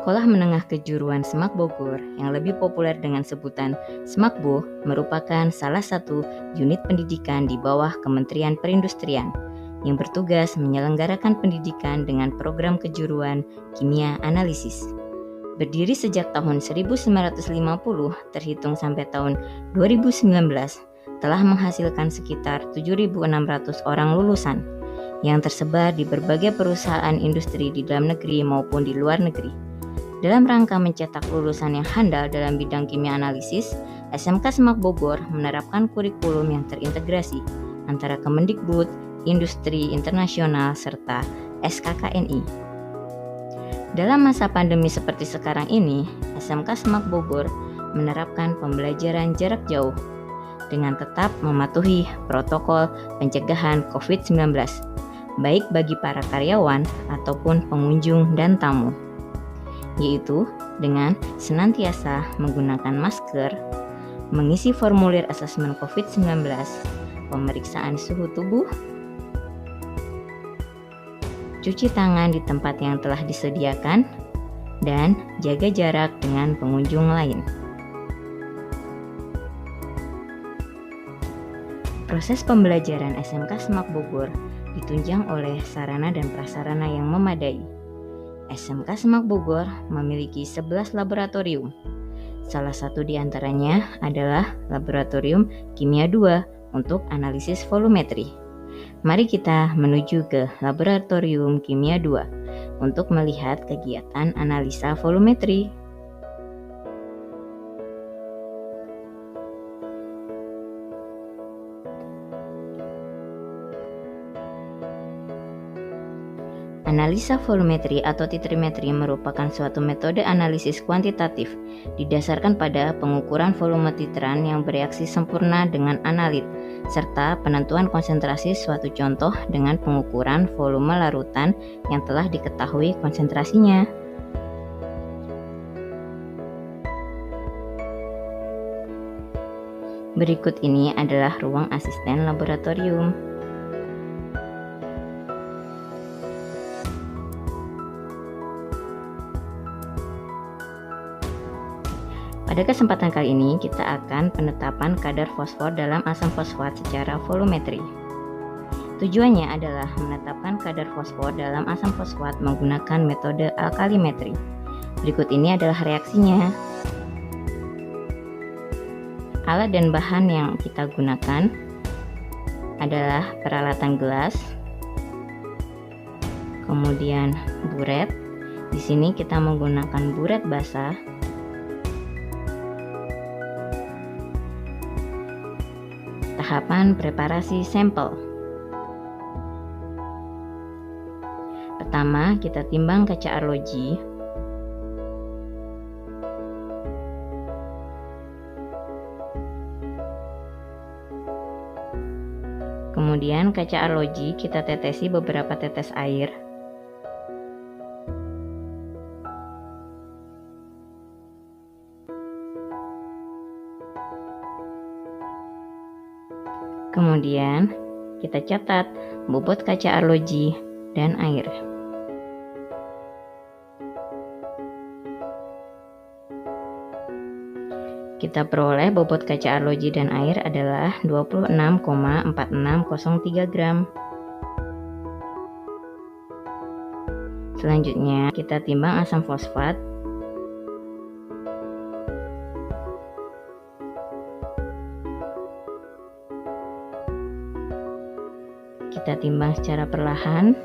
Sekolah Menengah Kejuruan Semak Bogor yang lebih populer dengan sebutan Semakbo merupakan salah satu unit pendidikan di bawah Kementerian Perindustrian yang bertugas menyelenggarakan pendidikan dengan program kejuruan kimia analisis. Berdiri sejak tahun 1950 terhitung sampai tahun 2019 telah menghasilkan sekitar 7.600 orang lulusan yang tersebar di berbagai perusahaan industri di dalam negeri maupun di luar negeri. Dalam rangka mencetak lulusan yang handal dalam bidang kimia analisis, SMK Semak Bogor menerapkan kurikulum yang terintegrasi antara Kemendikbud, Industri Internasional, serta SKKNI. Dalam masa pandemi seperti sekarang ini, SMK Semak Bogor menerapkan pembelajaran jarak jauh dengan tetap mematuhi protokol pencegahan COVID-19, baik bagi para karyawan ataupun pengunjung dan tamu, yaitu dengan senantiasa menggunakan masker, mengisi formulir asesmen COVID-19, pemeriksaan suhu tubuh, cuci tangan di tempat yang telah disediakan, dan jaga jarak dengan pengunjung lain. Proses pembelajaran SMK Semak Bogor ditunjang oleh sarana dan prasarana yang memadai. SMK Semak Bogor memiliki 11 laboratorium. Salah satu di antaranya adalah Laboratorium Kimia 2 untuk analisis volumetri. Mari kita menuju ke Laboratorium Kimia 2 untuk melihat kegiatan analisa volumetri. Analisa volumetri atau titrimetri merupakan suatu metode analisis kuantitatif didasarkan pada pengukuran volume titran yang bereaksi sempurna dengan analit, serta penentuan konsentrasi suatu contoh dengan pengukuran volume larutan yang telah diketahui konsentrasinya. Berikut ini adalah ruang asisten laboratorium. Pada kesempatan kali ini, kita akan penetapan kadar fosfor dalam asam fosfat secara volumetri. Tujuannya adalah menetapkan kadar fosfor dalam asam fosfat menggunakan metode alkalimetri. Berikut ini adalah reaksinya. Alat dan bahan yang kita gunakan adalah peralatan gelas, kemudian buret. Di sini kita menggunakan buret basah. Tahapan preparasi sampel. Pertama, kita timbang kaca arloji. Kemudian kaca arloji kita tetesi beberapa tetes air. Kemudian kita catat bobot kaca arloji dan air. Kita peroleh bobot kaca arloji dan air adalah 26,4603 gram. Selanjutnya kita timbang asam fosfat. Kita timbang secara perlahan.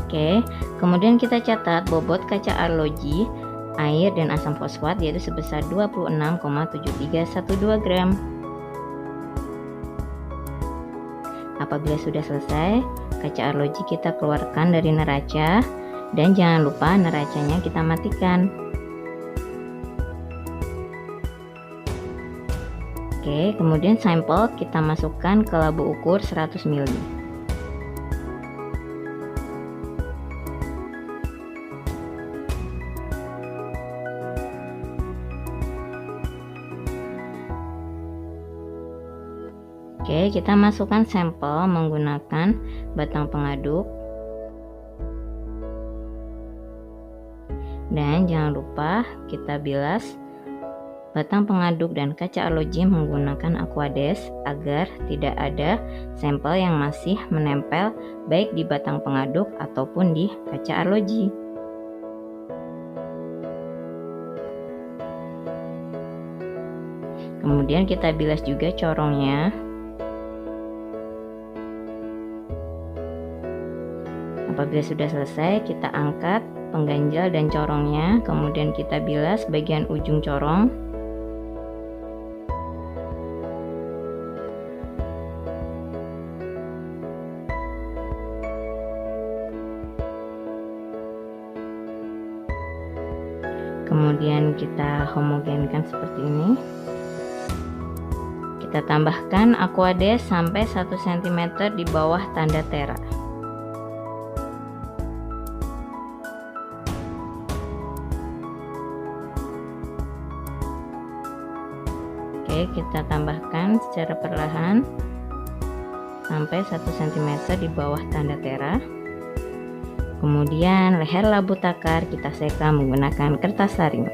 Oke, kemudian kita catat bobot kaca arloji, air, dan asam fosfat yaitu sebesar 26,7312 gram. Apabila sudah selesai, kaca arloji kita keluarkan dari neraca dan jangan lupa neracanya kita matikan. Oke, kemudian sampel kita masukkan ke labu ukur 100 ml. Oke, kita masukkan sampel menggunakan batang pengaduk. Dan jangan lupa kita bilas batang pengaduk dan kaca arloji menggunakan Aquades agar tidak ada sampel yang masih menempel baik di batang pengaduk ataupun di kaca arloji. Kemudian kita bilas juga corongnya. Apabila sudah selesai, kita angkat pengganjal dan corongnya, kemudian kita bilas bagian ujung corong. Kemudian kita homogenkan seperti ini. Kita tambahkan Aquades sampai 1 cm di bawah tanda tera. Oke, kita tambahkan secara perlahan sampai 1 cm di bawah tanda tera. Kemudian leher labu takar kita seka menggunakan kertas saring.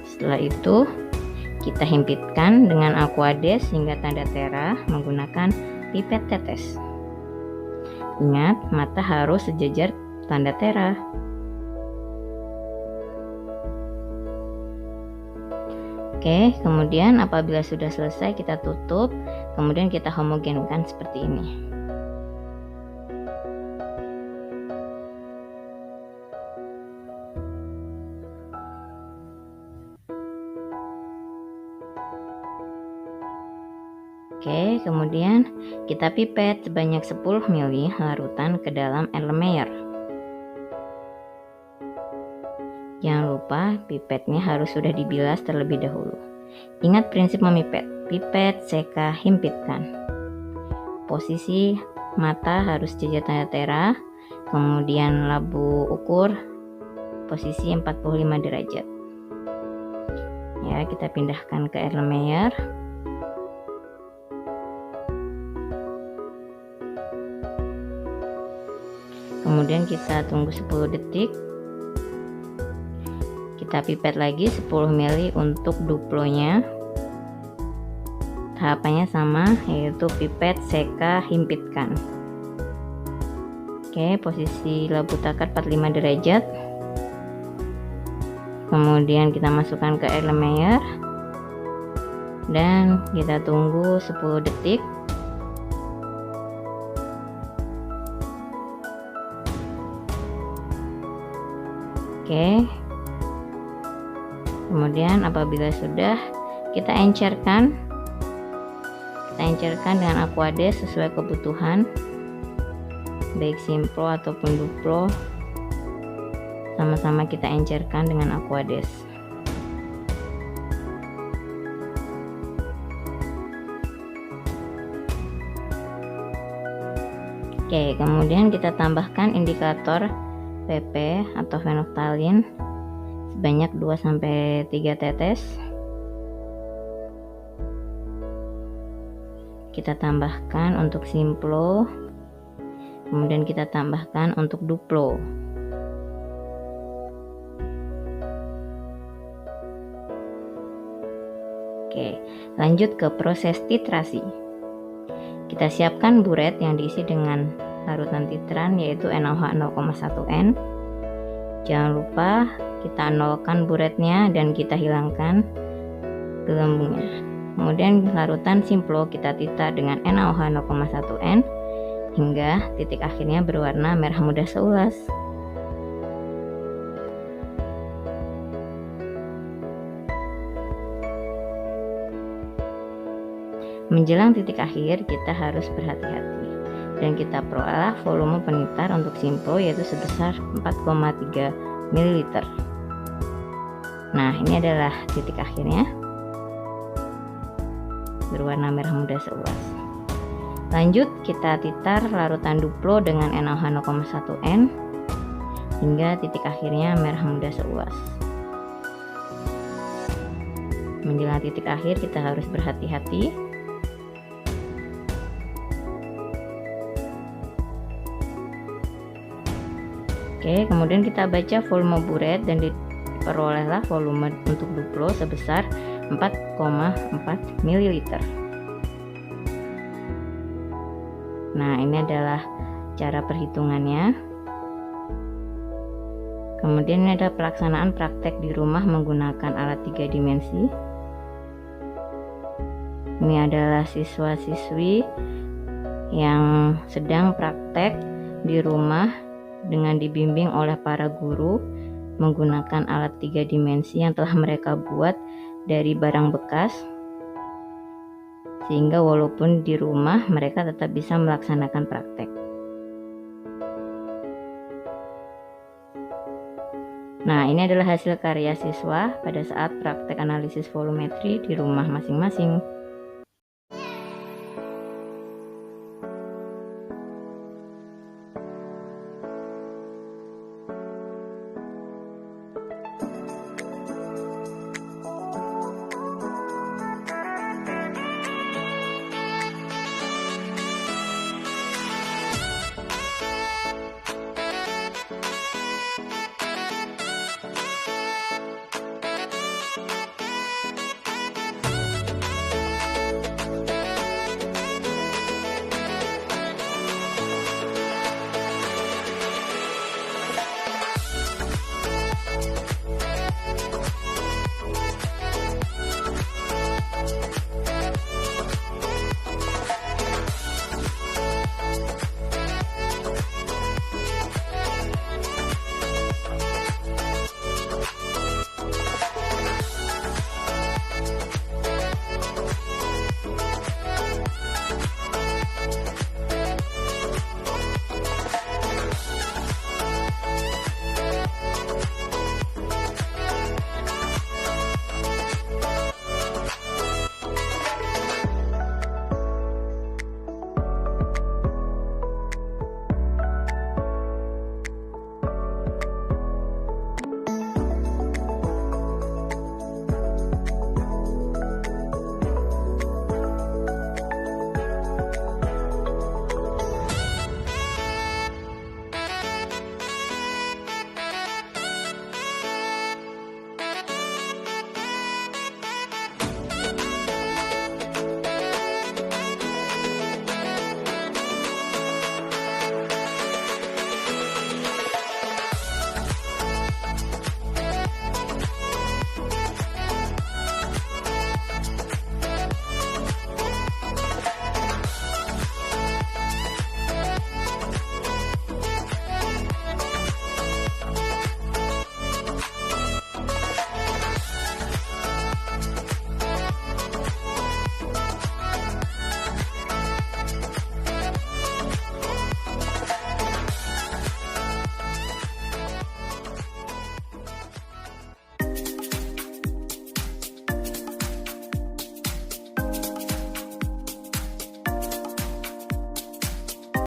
Setelah itu kita himpitkan dengan Aquades hingga tanda tera menggunakan pipet tetes. Ingat, mata harus sejajar tanda tera. Oke, kemudian apabila sudah selesai kita tutup, kemudian kita homogenkan seperti ini. Oke, kemudian kita pipet sebanyak 10 ml larutan ke dalam Erlenmeyer. Jangan lupa pipetnya harus sudah dibilas terlebih dahulu. Ingat prinsip memipet, pipet, seka, himpitkan. Posisi mata harus sejajar tanda tera, kemudian labu ukur posisi 45 derajat. Ya, kita pindahkan ke Erlenmeyer. Kemudian kita tunggu 10 detik. Kita pipet lagi 10 ml untuk duplonya. Tahapannya sama, yaitu pipet, seka, himpitkan. Oke, posisi labu takar 45 derajat. Kemudian kita masukkan ke Erlenmeyer dan kita tunggu 10 detik. Oke. Kemudian apabila sudah, kita encerkan dengan Aquades sesuai kebutuhan, baik simplo ataupun duplo, sama-sama kita encerkan dengan Aquades. Oke, kemudian kita tambahkan indikator PP atau fenolftalin sebanyak 2-3 tetes. Kita tambahkan untuk simplo, kemudian kita tambahkan untuk duplo. Oke, lanjut ke proses titrasi. Kita siapkan buret yang diisi dengan larutan titran yaitu NaOH 0,1N. Jangan lupa kita nolkan buretnya dan kita hilangkan gelembungnya. Kemudian larutan simplo kita tita dengan NaOH 0,1N hingga titik akhirnya berwarna merah muda seulas. Menjelang titik akhir kita harus berhati-hati dan kita peroleh volume penitar untuk simplo yaitu sebesar 4,3 ml. Nah, ini adalah titik akhirnya, berwarna merah muda seuas. Lanjut, kita titar larutan Duplo dengan NaOH 0,1 N hingga titik akhirnya merah muda seuas. Menjelang titik akhir kita harus berhati-hati. Oke, kemudian kita baca volume buret dan diperolehlah volume untuk Duplo sebesar 4,4 ml. Nah, ini adalah cara perhitungannya. Kemudian ini ada pelaksanaan praktek di rumah menggunakan alat 3 dimensi. Ini adalah siswa-siswi yang sedang praktek di rumah dengan dibimbing oleh para guru menggunakan alat 3 dimensi yang telah mereka buat dari barang bekas, sehingga walaupun di rumah mereka tetap bisa melaksanakan praktek. Nah, ini adalah hasil karya siswa pada saat praktek analisis volumetri di rumah masing-masing.